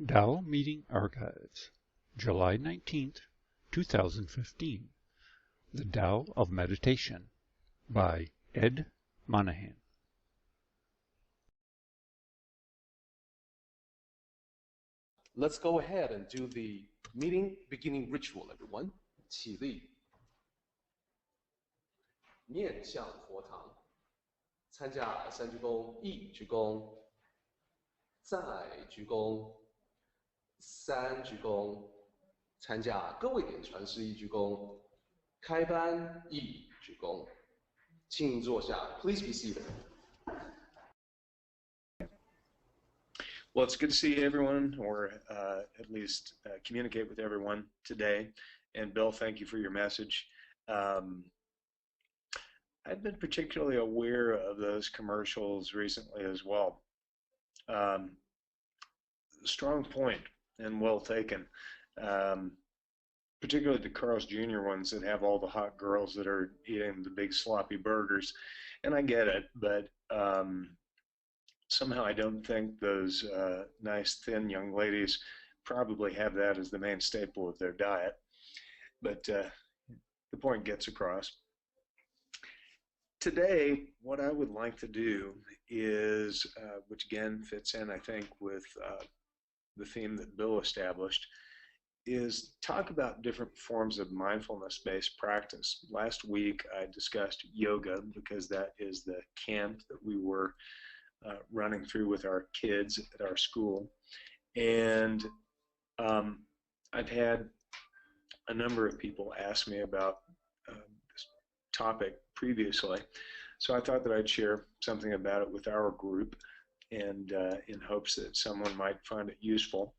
Tao Meeting Archives, July 19th, 2015. The Tao of Meditation by Ed Monaghan. Let's go ahead and do the meeting beginning ritual, everyone. 起立，面向佛堂，参加三鞠躬、一鞠躬，再鞠躬，三鞠躬，参加各位点传师一鞠躬，开班一鞠躬，请坐下。Please be seated. Well, it's good to see everyone, or at least communicate with everyone today. And Bill, thank you for your message. I've been particularly aware of those commercials recently as well. Strong point and well taken. Particularly the Carl's Jr. ones that have all the hot girls that are eating the big sloppy burgers. And I get it, but somehow I don't think those nice thin young ladies probably have that as the main staple of their diet. But the point gets across. Today, what I would like to do is, which again fits in, I think, with the theme that Bill established, is talk about different forms of mindfulness-based practice. Last week, I discussed yoga because that is the camp that we were running through with our kids at our school. And I've had a number of people ask me about this topic previously. So I thought that I'd share something about it with our group, and in hopes that someone might find it useful.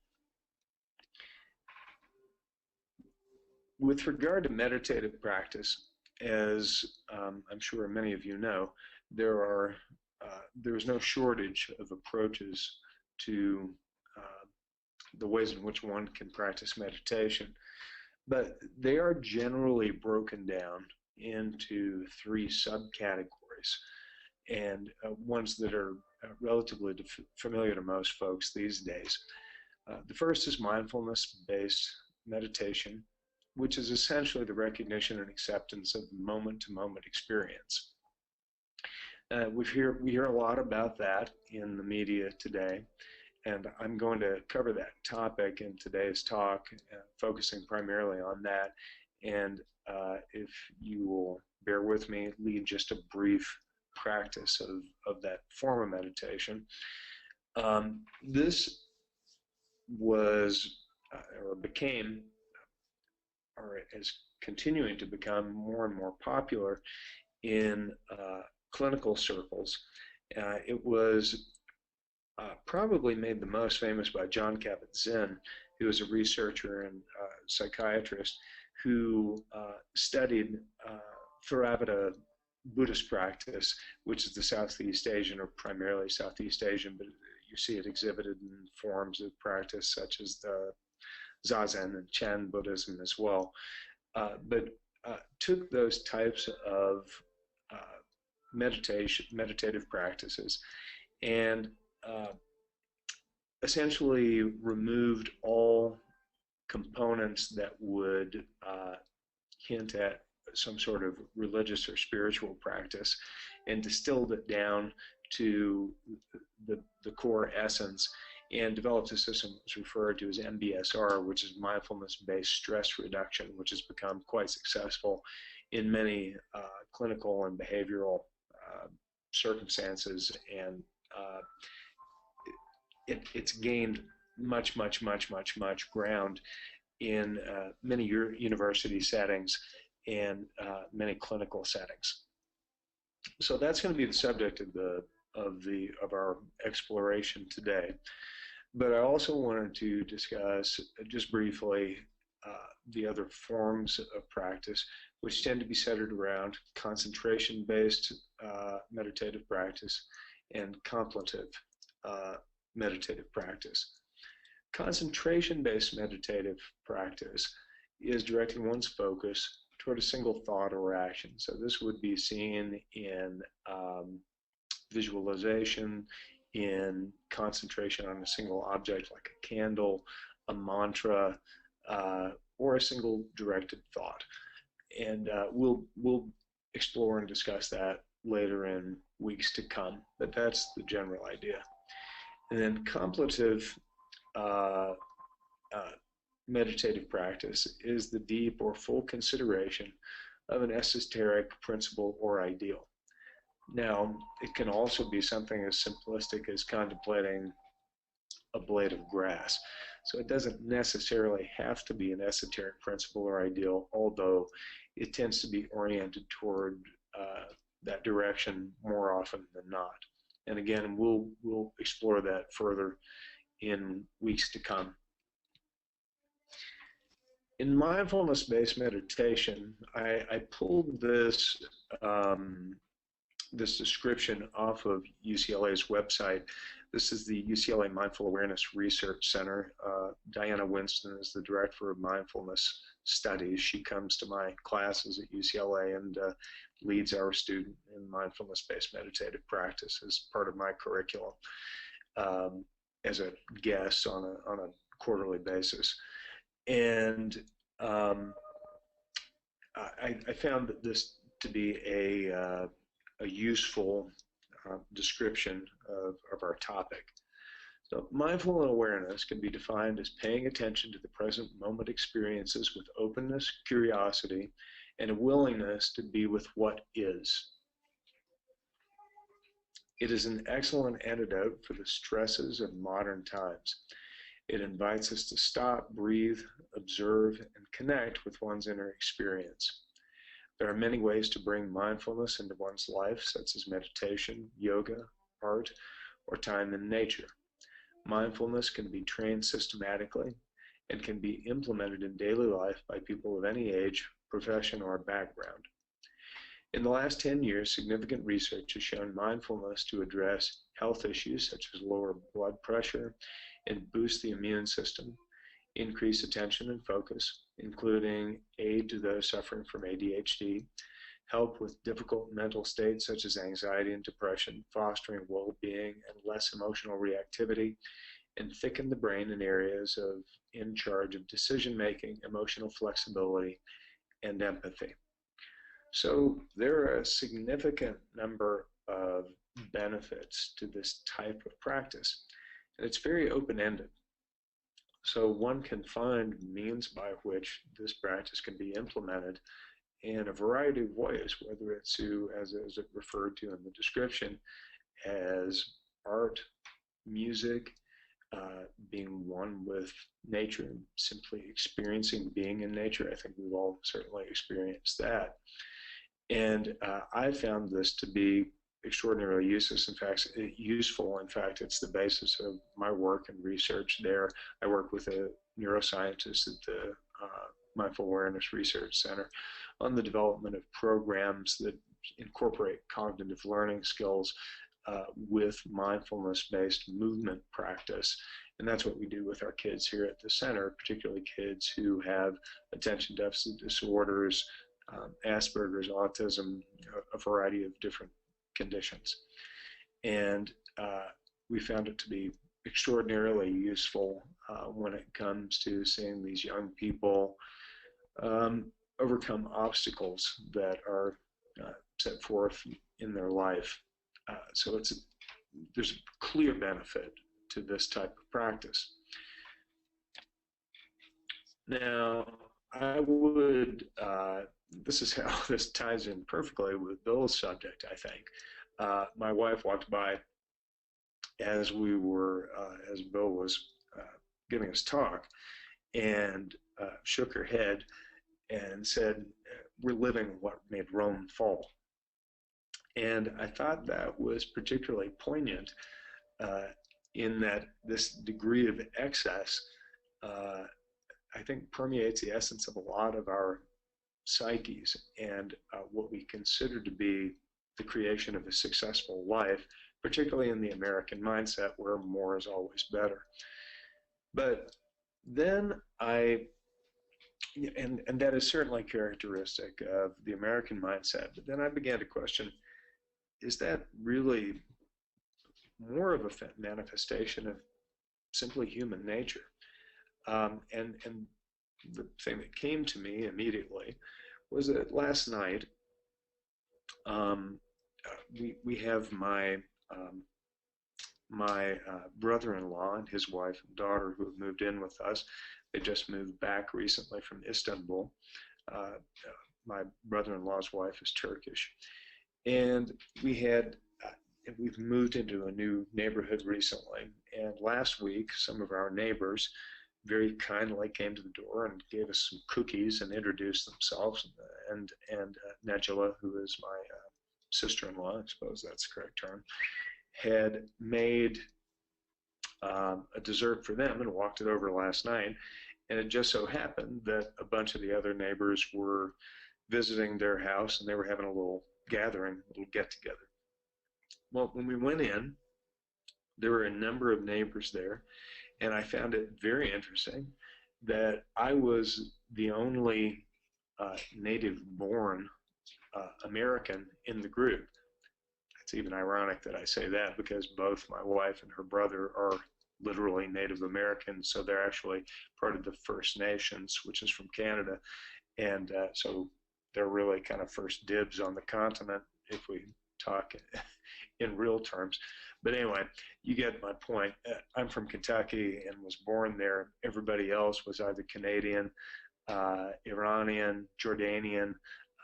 With regard to meditative practice, as I'm sure many of you know, there's no shortage of approaches to the ways in which one can practice meditation, but they are generally broken down into three subcategories, and ones that are relatively familiar to most folks these days. The first is mindfulness-based meditation, which is essentially the recognition and acceptance of moment-to-moment experience. We hear a lot about that in the media today, and I'm going to cover that topic in today's talk, focusing primarily on that. And if you will bear with me, lead just a brief practice of that form of meditation. This was, or became, or is continuing to become more and more popular in clinical circles. It was probably made the most famous by Jon Kabat-Zinn, who is a researcher and psychiatrist who studied Theravada Buddhist practice, which is the Southeast Asian, or primarily Southeast Asian, but you see it exhibited in forms of practice such as the Zazen and Chan Buddhism as well. But took those types of meditative practices and essentially removed all components that would hint at some sort of religious or spiritual practice, and distilled it down to the core essence, and developed a system that's referred to as MBSR, which is mindfulness-based stress reduction, which has become quite successful in many clinical and behavioral circumstances, and it's gained much ground in many university settings and many clinical settings. So that's going to be the subject of our exploration today. But I also wanted to discuss just briefly the other forms of practice, which tend to be centered around concentration-based meditative practice and contemplative meditative practice. Concentration-based meditative practice is directing one's focus toward a single thought or action. So this would be seen in visualization, in concentration on a single object like a candle, a mantra, or a single directed thought. And we'll explore and discuss that later in weeks to come, but that's the general idea. And then contemplative meditative practice is the deep or full consideration of an esoteric principle or ideal. Now, it can also be something as simplistic as contemplating a blade of grass. So it doesn't necessarily have to be an esoteric principle or ideal, although it tends to be oriented toward that direction more often than not. And again, we'll explore that further in weeks to come. In mindfulness-based meditation, I pulled this this description off of UCLA's website. This is the UCLA Mindful Awareness Research Center. Diana Winston is the director of mindfulness studies. She comes to my classes at UCLA and leads our student in mindfulness-based meditative practice as part of my curriculum as a guest on a quarterly basis. And I found this to be a useful description of our topic. So mindful awareness can be defined as paying attention to the present moment experiences with openness, curiosity, and a willingness to be with what is. It is an excellent antidote for the stresses of modern times. It invites us to stop, breathe, observe, and connect with one's inner experience. There are many ways to bring mindfulness into one's life, such as meditation, yoga, art, or time in nature. Mindfulness can be trained systematically and can be implemented in daily life by people of any age, profession, or background. In the last 10 years, significant research has shown mindfulness to address health issues such as lower blood pressure and boost the immune system, increase attention and focus, including aid to those suffering from ADHD, help with difficult mental states such as anxiety and depression, fostering well-being and less emotional reactivity, and thicken the brain in areas in charge of decision-making, emotional flexibility, and empathy. So there are a significant number of benefits to this type of practice, and it's very open-ended. So one can find means by which this practice can be implemented in a variety of ways, whether it's as it referred to in the description, as art, music, being one with nature, simply experiencing being in nature. I think we've all certainly experienced that. And I found this to be extraordinarily useful. In fact, it's the basis of my work and research there. I work with a neuroscientist at the Mindful Awareness Research Center on the development of programs that incorporate cognitive learning skills with mindfulness-based movement practice. And that's what we do with our kids here at the center, particularly kids who have attention deficit disorders, Asperger's, autism, a variety of different conditions. And we found it to be extraordinarily useful when it comes to seeing these young people overcome obstacles that are set forth in their life. So there's a clear benefit to this type of practice. Now, I would, this is how this ties in perfectly with Bill's subject, I think. My wife walked by as as Bill was giving his talk, and shook her head and said, "We're living what made Rome fall." And I thought that was particularly poignant in that this degree of excess, I think, permeates the essence of a lot of our psyches and what we consider to be the creation of a successful life, particularly in the American mindset where more is always better. But then and that is certainly characteristic of the American mindset, but then I began to question, is that really more of a manifestation of simply human nature. And the thing that came to me immediately was that last night we have my brother-in-law and his wife and daughter who have moved in with us. They just moved back recently from Istanbul. My brother-in-law's wife is Turkish, and we've moved into a new neighborhood recently. And last week, some of our neighbors very kindly came to the door and gave us some cookies and introduced themselves. And Najla, who is my sister-in-law, I suppose that's the correct term, had made a dessert for them and walked it over last night. And it just so happened that a bunch of the other neighbors were visiting their house and they were having a little gathering, a little get-together. Well, when we went in, there were a number of neighbors there, and I found it very interesting that I was the only native-born American in the group. It's even ironic that I say that because both my wife and her brother are literally Native American, so they're actually part of the First Nations, which is from Canada, and so they're really kind of first dibs on the continent if we talk in real terms. But anyway, you get my point. I'm from Kentucky and was born there. Everybody else was either Canadian, Iranian, Jordanian,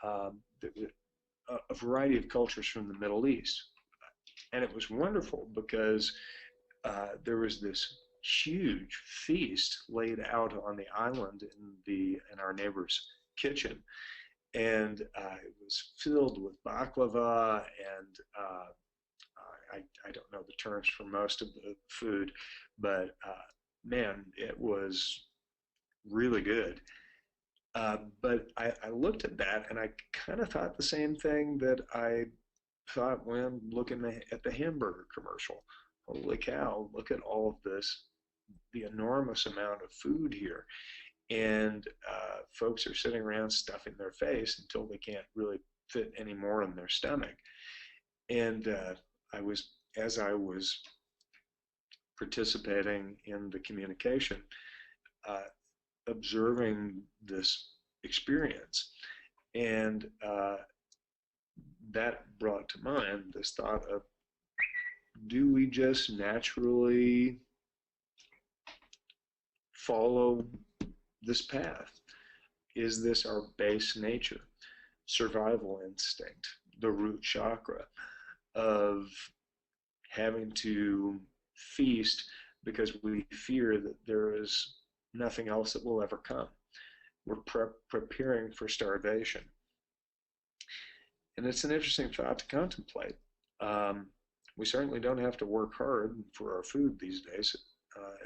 a variety of cultures from the Middle East. And it was wonderful because there was this huge feast laid out on the island in our neighbor's kitchen. And it was filled with baklava and I don't know the terms for most of the food, but man, it was really good. But I looked at that and I kind of thought the same thing that I thought when looking at the hamburger commercial. Holy cow, look at all of this, the enormous amount of food here. And folks are sitting around stuffing their face until they can't really fit any more in their stomach. And as I was participating in the communication, observing this experience, and that brought to mind this thought of, do we just naturally follow this path? Is this our base nature, survival instinct, the root chakra of having to feast because we fear that there is nothing else that will ever come? We're preparing for starvation. And it's an interesting thought to contemplate. We certainly don't have to work hard for our food these days,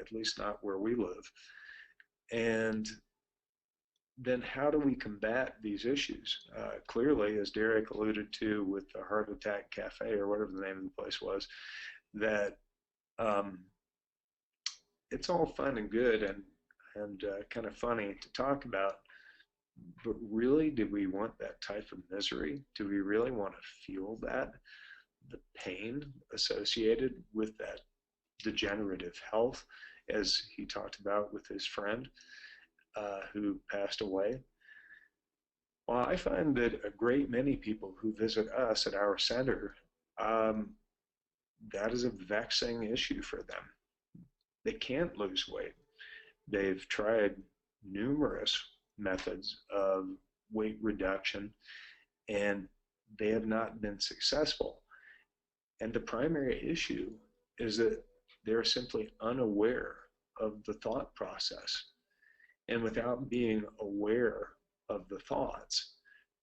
at least not where we live. And then how do we combat these issues? Clearly, as Derek alluded to with the Heart Attack Cafe, or whatever the name of the place was, that it's all fun and good and kind of funny to talk about, but really, do we want that type of misery? Do we really want to feel that? The pain associated with that degenerative health, as he talked about with his friend who passed away. Well, I find that a great many people who visit us at our center, that is a vexing issue for them. They can't lose weight. They've tried numerous methods of weight reduction, and they have not been successful. And the primary issue is that they're simply unaware of the thought process. And without being aware of the thoughts,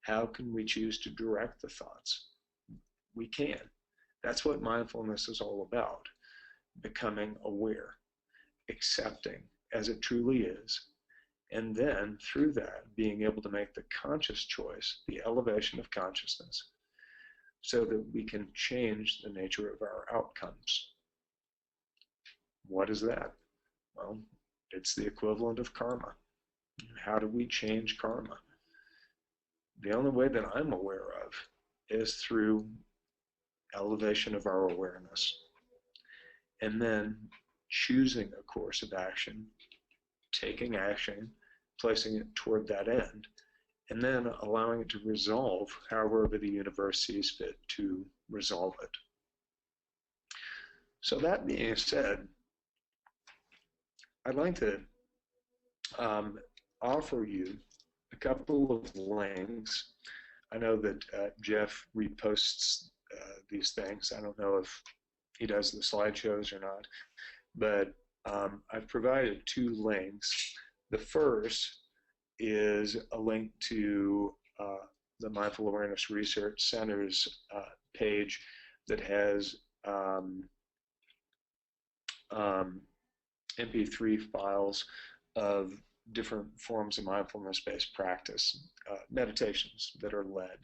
how can we choose to direct the thoughts? We can. That's what mindfulness is all about. Becoming aware, accepting as it truly is, and then through that being able to make the conscious choice, the elevation of consciousness, so that we can change the nature of our outcomes. What is that? Well, it's the equivalent of karma. How do we change karma? The only way that I'm aware of is through elevation of our awareness. and then choosing a course of action, taking action, placing it toward that end, and then allowing it to resolve however the universe sees fit to resolve it. So that being said, I'd like to offer you a couple of links. I know that Jeff reposts these things. I don't know if he does the slideshows or not, but I've provided 2 links. The first is a link to the Mindful Awareness Research Center's page that has MP3 files of different forms of mindfulness-based practice, meditations that are led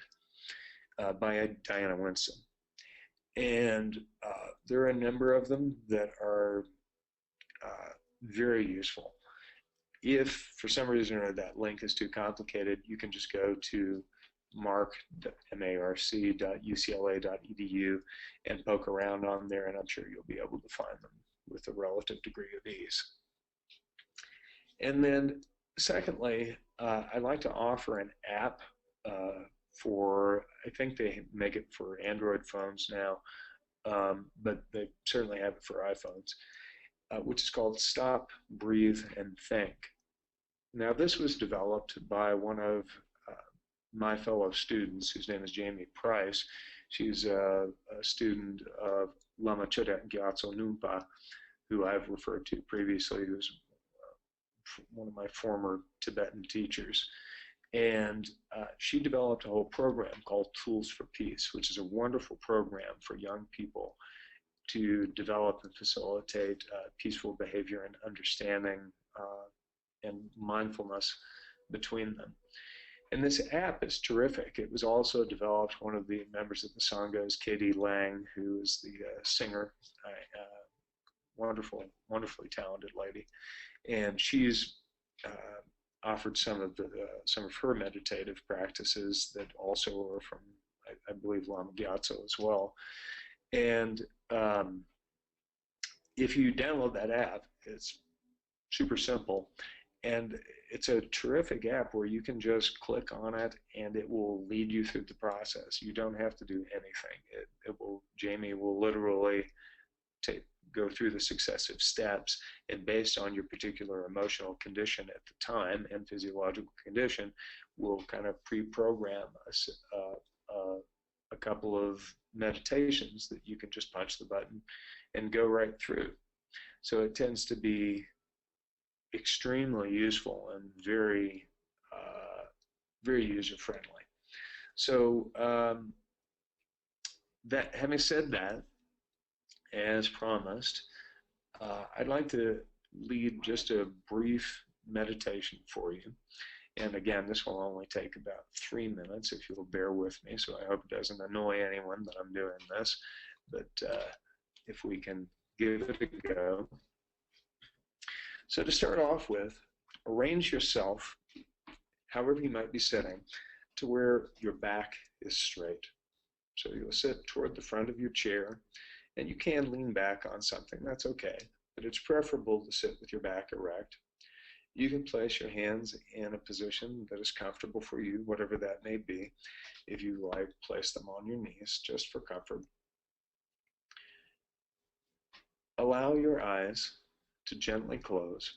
by Diana Winston. And there are a number of them that are very useful. If for some reason or that link is too complicated, you can just go to marc.ucla.edu and poke around on there, and I'm sure you'll be able to find them with a relative degree of ease. And then secondly, I'd like to offer an app for, I think they make it for Android phones now, but they certainly have it for iPhones, which is called Stop, Breathe, and Think. Now, this was developed by one of my fellow students, whose name is Jamie Price. She's a student of Lama Chödrön Gyatso Numpa, who I've referred to previously, who's one of my former Tibetan teachers. And she developed a whole program called Tools for Peace, which is a wonderful program for young people to develop and facilitate peaceful behavior and understanding and mindfulness between them. And this app is terrific. It was also developed, one of the members of the Sangha is Katie Lang, who is the singer, wonderfully talented lady. And she's offered some of her meditative practices that also are from, I believe, Lama Gyatso as well. And if you download that app, it's super simple. And it's a terrific app where you can just click on it and it will lead you through the process. You don't have to do anything. Jamie will literally go through the successive steps, and based on your particular emotional condition at the time and physiological condition, will kind of pre-program a couple of meditations that you can just punch the button and go right through. So it tends to be extremely useful and very, very user-friendly. So having said that, as promised, I'd like to lead just a brief meditation for you. And again, this will only take about 3 minutes, if you'll bear with me. So I hope it doesn't annoy anyone that I'm doing this. But if we can give it a go. So to start off with, arrange yourself, however you might be sitting, to where your back is straight. So you'll sit toward the front of your chair, and you can lean back on something, that's okay, but it's preferable to sit with your back erect. You can place your hands in a position that is comfortable for you, whatever that may be. If you like, place them on your knees, just for comfort. Allow your eyes to gently close,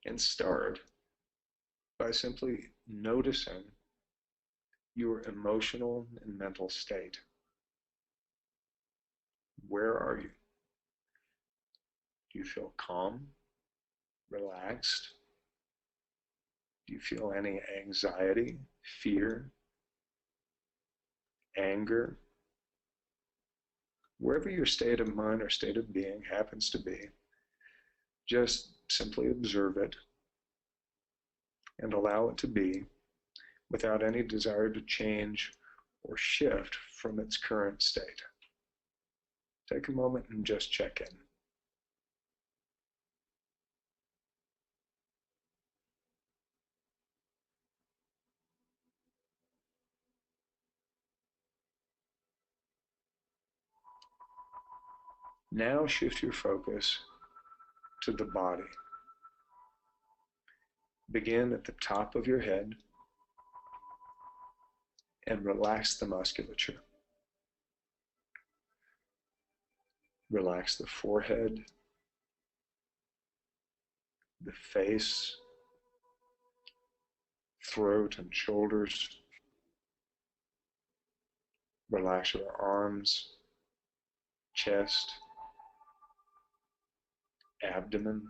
and start by simply noticing your emotional and mental state. Where are you? Do you feel calm, relaxed? Do you feel any anxiety, fear, anger? Wherever your state of mind or state of being happens to be, just simply observe it and allow it to be without any desire to change or shift from its current state. Take a moment and just check in. Now shift your focus to the body. Begin at the top of your head and relax the musculature. Relax the forehead, the face, throat and shoulders. Relax your arms, chest, abdomen.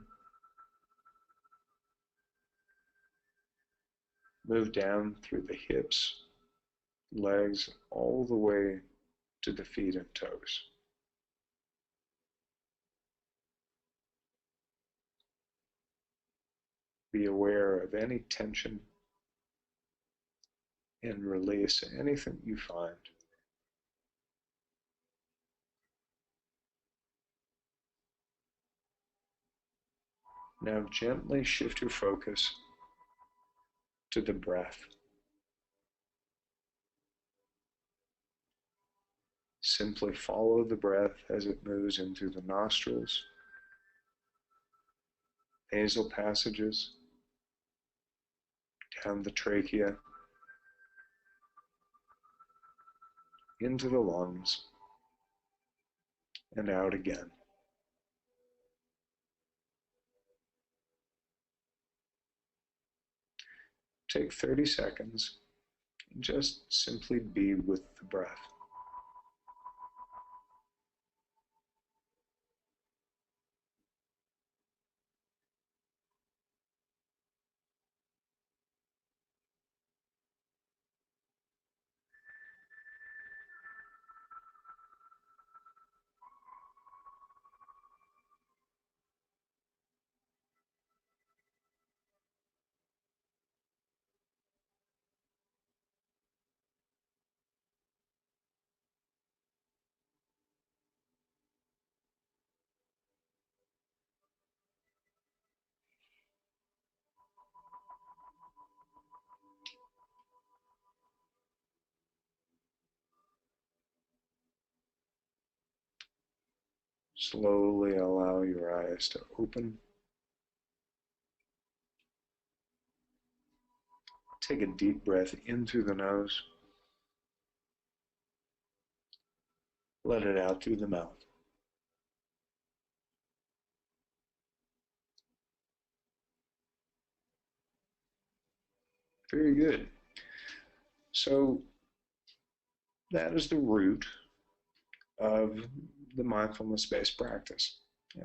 Move down through the hips, legs, all the way to the feet and toes. Be aware of any tension and release anything you find. Now gently shift your focus to the breath. Simply follow the breath as it moves in through the nostrils, nasal passages, down the trachea, into the lungs, and out again. Take 30 seconds and just simply be with the breath. Slowly allow your eyes to open. Take a deep breath in through the nose. Let it out through the mouth. Very good. So that is the root of the mindfulness-based practice.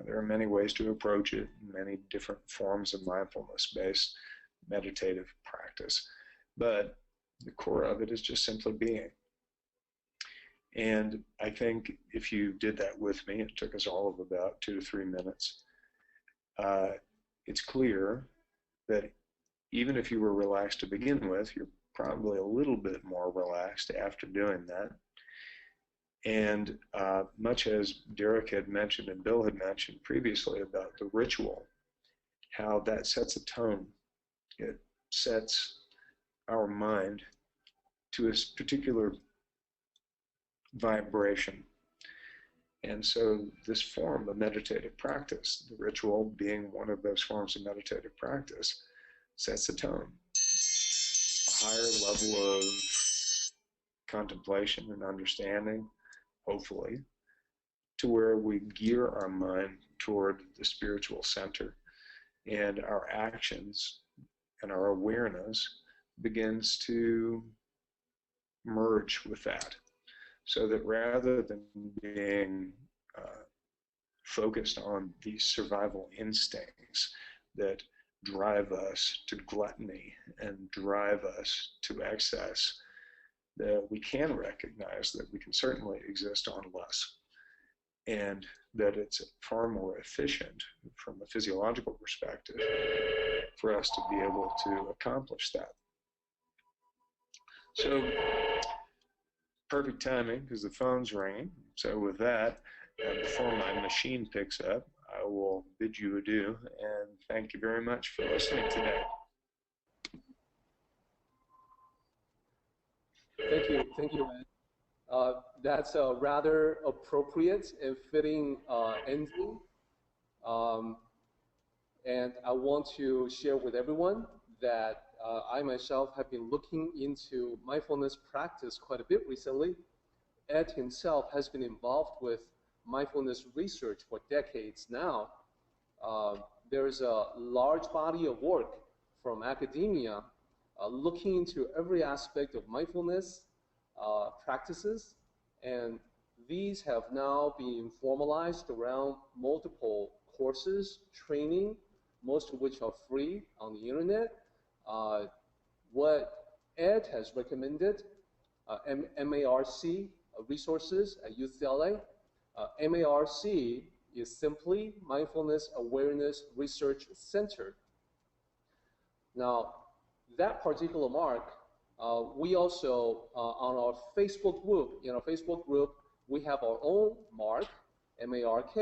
There are many ways to approach it, many different forms of mindfulness-based meditative practice, but the core of it is just simply being. And I think if you did that with me, it took us all of about 2 to 3 minutes, it's clear that even if you were relaxed to begin with, you're probably a little bit more relaxed after doing that. And much as Derek had mentioned and Bill had mentioned previously about the ritual, how that sets a tone. It sets our mind to a particular vibration. And so this form of meditative practice, the ritual being one of those forms of meditative practice, sets a tone. A higher level of contemplation and understanding, hopefully, to where we gear our mind toward the spiritual center, and our actions and our awareness begins to merge with that, so that rather than being focused on these survival instincts that drive us to gluttony and drive us to excess, that we can recognize that we can certainly exist on less, and that it's far more efficient from a physiological perspective for us to be able to accomplish that. So, perfect timing because the phone's ringing. So with that, before my machine picks up, I will bid you adieu and thank you very much for listening today. Thank you, Ed. That's a rather appropriate and fitting ending. Um, and I want to share with everyone that I myself have been looking into mindfulness practice quite a bit recently. Ed himself has been involved with mindfulness research for decades now. There is a large body of work from academia looking into every aspect of mindfulness practices, and these have now been formalized around multiple courses, training, most of which are free on the internet. What Ed has recommended, MARC resources at UCLA, MARC is simply Mindfulness Awareness Research Center. Now, that particular mark, we also, on our Facebook group, in our Facebook group, we have our own mark, MARK,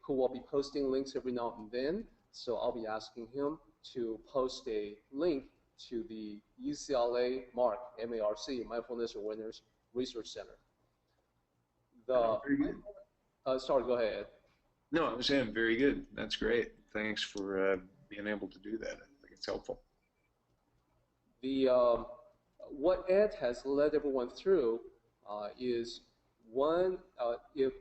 who will be posting links every now and then. So I'll be asking him to post a link to the UCLA mark, MARC, Mindfulness Awareness Research Center. Very good. Sorry, go ahead. No, I was saying very good. That's great. Thanks for being able to do that. I think it's helpful. What Ed has led everyone through is one, it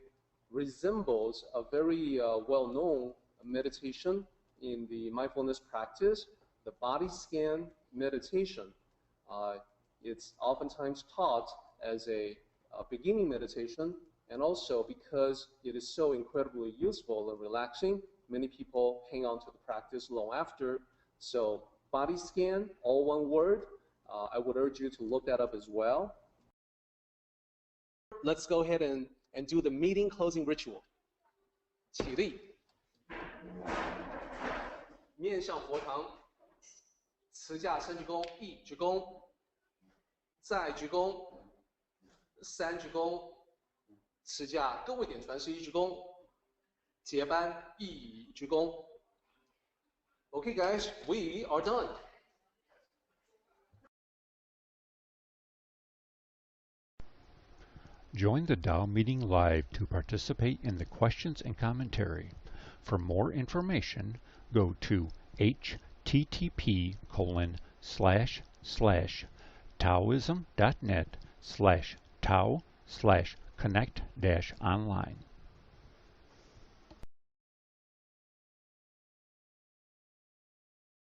resembles a very well-known meditation in the mindfulness practice, the body scan meditation. It's oftentimes taught as a beginning meditation, and also because it is so incredibly useful and relaxing, many people hang on to the practice long after. So body scan, all one word. I would urge you to look that up as well. Let's go ahead and do the meeting closing ritual. 起立，面向佛堂，持架深鞠躬，一鞠躬，再鞠躬，三鞠躬，持架各位点传世一鞠躬，结班一鞠躬。Okay, guys, we are done. Join the Tao meeting live to participate in the questions and commentary. For more information, go to http://taoism.net/tao/connect-online.